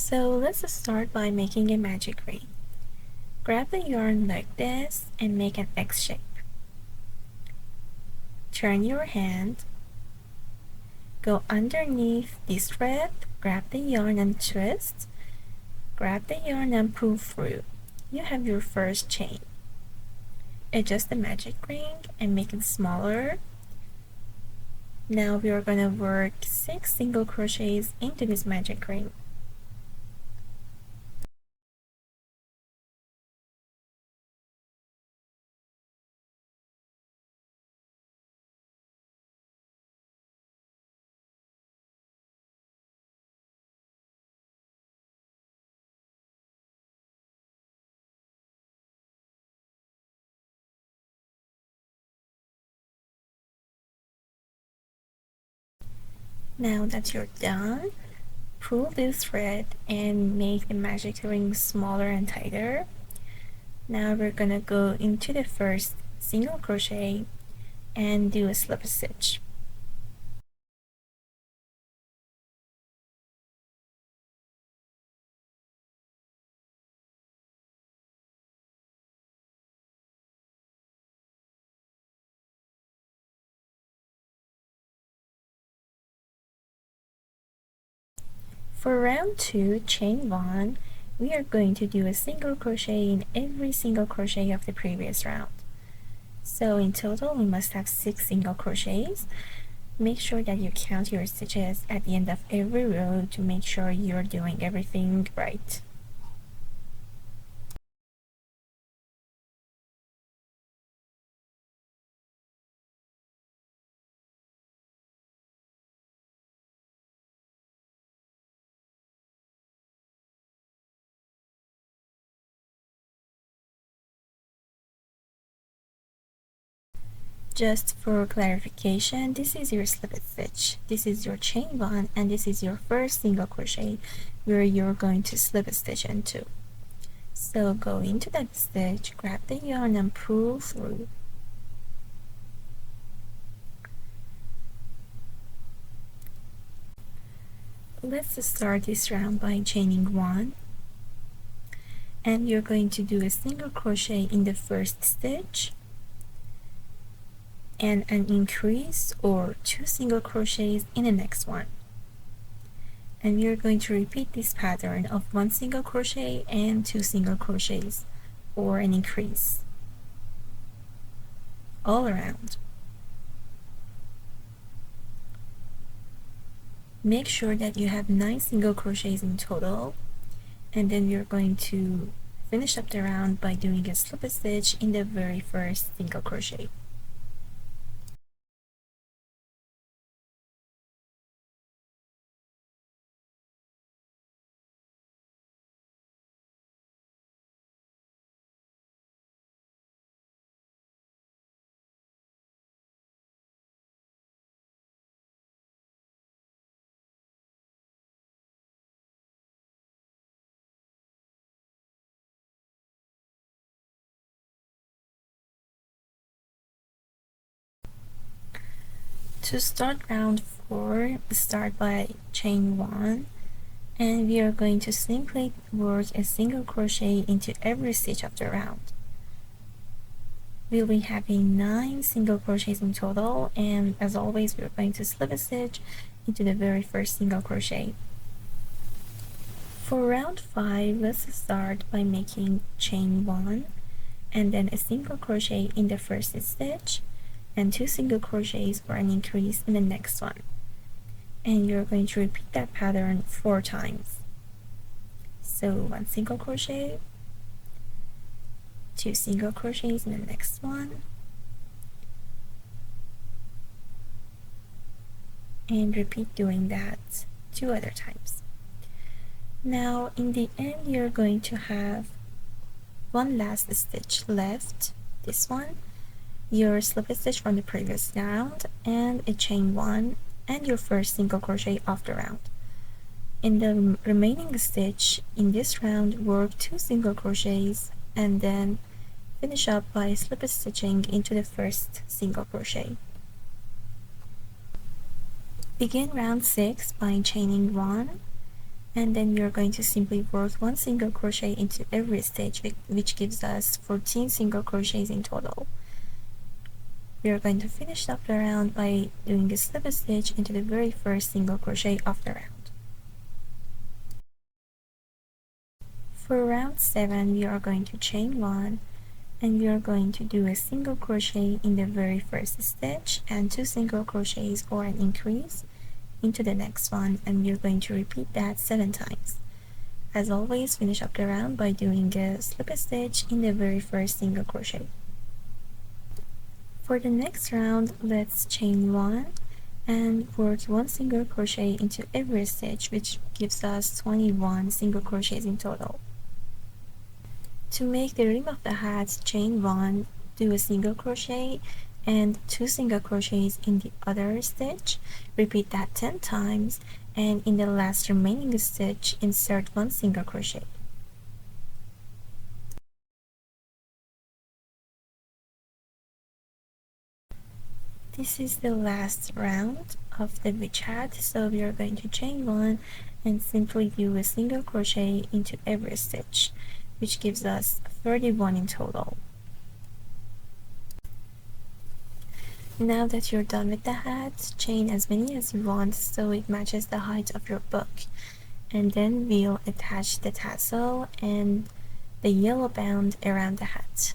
So let's start by making a magic ring. Grab the yarn like this and make an X shape. Turn your hand, go underneath this thread, grab the yarn and twist, grab the yarn and pull through. You have your first chain. Adjust the magic ring and make it smaller. Now we are going to work 6 single crochets into this magic ring. Now that you're done, pull this thread and make the magic ring smaller and tighter. Now we're gonna go into the first single crochet and do a slip stitch. For round 2, chain 1, we are going to do a single crochet in every single crochet of the previous round. So in total we must have 6 single crochets. Make sure that you count your stitches at the end of every row to make sure you're doing everything right. Just for clarification, this is your slip stitch, this is your chain 1, and this is your first single crochet where you're going to slip stitch into. So go into that stitch, grab the yarn and pull through. Let's start this round by chaining 1, and you're going to do a single crochet in the first stitch and an increase or 2 single crochets in the next one. And we are going to repeat this pattern of 1 single crochet and 2 single crochets or an increase all around. Make sure that you have 9 single crochets in total, and then we're going to finish up the round by doing a slip stitch in the very first single crochet. To start round 4, start by chain 1, and we are going to simply work a single crochet into every stitch of the round. We'll be having 9 single crochets in total, and as always we're going to slip a stitch into the very first single crochet. For round 5, let's start by making chain 1 and then a single crochet in the first stitch and 2 single crochets for an increase in the next one. And you're going to repeat that pattern 4 times. So 1 single crochet, 2 single crochets in the next one, and repeat doing that 2 other times. Now in the end you're going to have 1 last stitch left, this one, your slip stitch from the previous round, and a chain 1 and your first single crochet of the round. In the remaining stitch in this round, work 2 single crochets and then finish up by slip stitching into the first single crochet. Begin round 6 by chaining 1 and then we are going to simply work 1 single crochet into every stitch, which gives us 14 single crochets in total. We are going to finish up the round by doing a slip stitch into the very first single crochet of the round. For round 7, we are going to chain 1, and we are going to do a single crochet in the very first stitch and 2 single crochets or an increase into the next one, and we are going to repeat that 7 times. As always, finish up the round by doing a slip stitch in the very first single crochet. For the next round, let's chain 1 and work 1 single crochet into every stitch, which gives us 21 single crochets in total. To make the rim of the hat, chain 1, do a single crochet and 2 single crochets in the other stitch. Repeat that 10 times, and in the last remaining stitch, insert 1 single crochet. This is the last round of the witch hat, so we are going to chain 1 and simply do a single crochet into every stitch, which gives us 31 in total. Now that you're done with the hat, chain as many as you want so it matches the height of your book, and then we'll attach the tassel and the yellow band around the hat.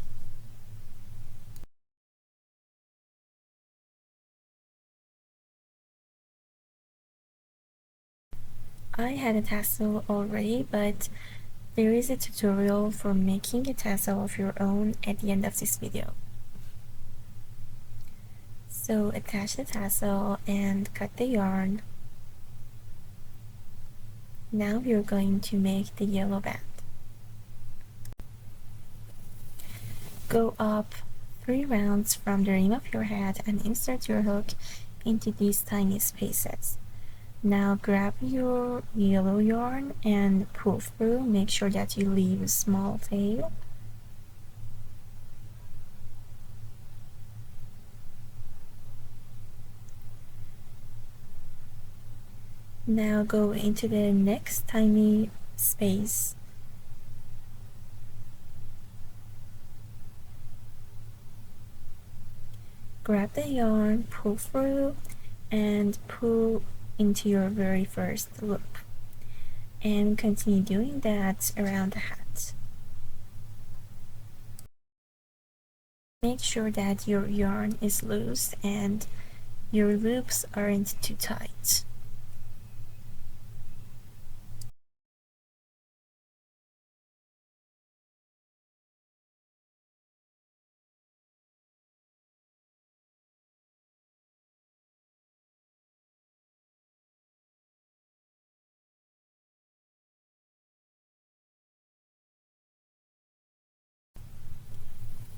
I had a tassel already, but there is a tutorial for making a tassel of your own at the end of this video. So attach the tassel and cut the yarn. Now we're going to make the yellow band. Go up 3 rounds from the rim of your hat and insert your hook into these tiny spaces. Now grab your yellow yarn and pull through. Make sure that you leave a small tail. Now go into the next tiny space. Grab the yarn, pull through, and pull into your very first loop, and continue doing that around the hat. Make sure that your yarn is loose and your loops aren't too tight.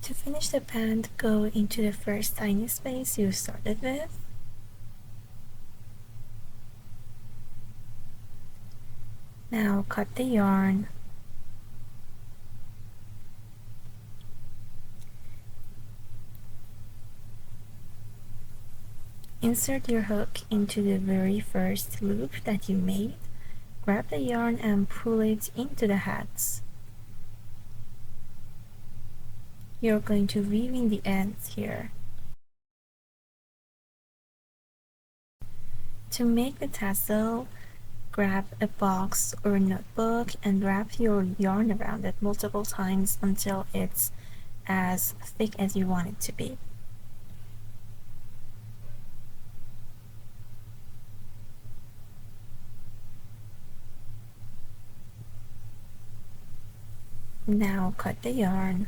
To finish the band, go into the first tiny space you started with. Now cut the yarn. Insert your hook into the very first loop that you made. Grab the yarn and pull it into the hats. You're going to weave in the ends here. To make the tassel, grab a box or a notebook and wrap your yarn around it multiple times until it's as thick as you want it to be. Now cut the yarn.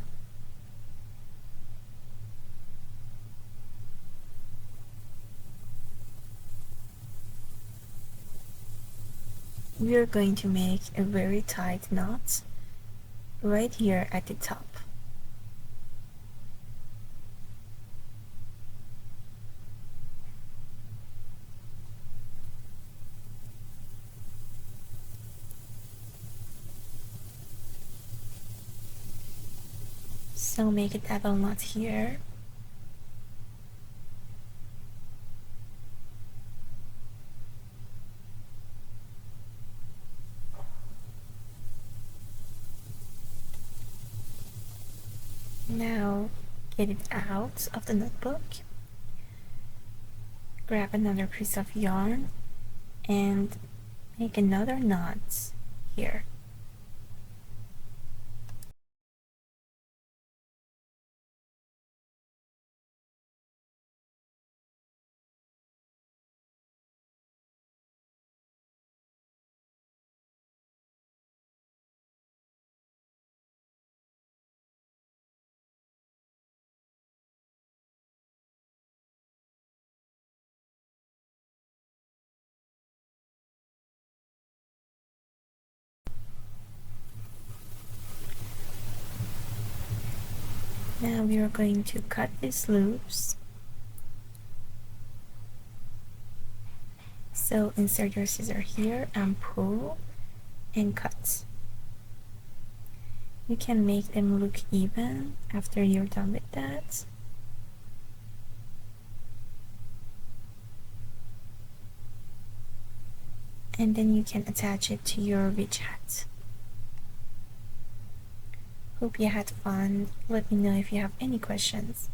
We are going to make a very tight knot right here at the top. So make a double knot here. Now get it out of the notebook. Grab another piece of yarn and make another knot here. Now we are going to cut these loops. So insert your scissor here and pull and cut. You can make them look even after you're done with that. And then you can attach it to your witch hat. Hope you had fun. Let me know if you have any questions.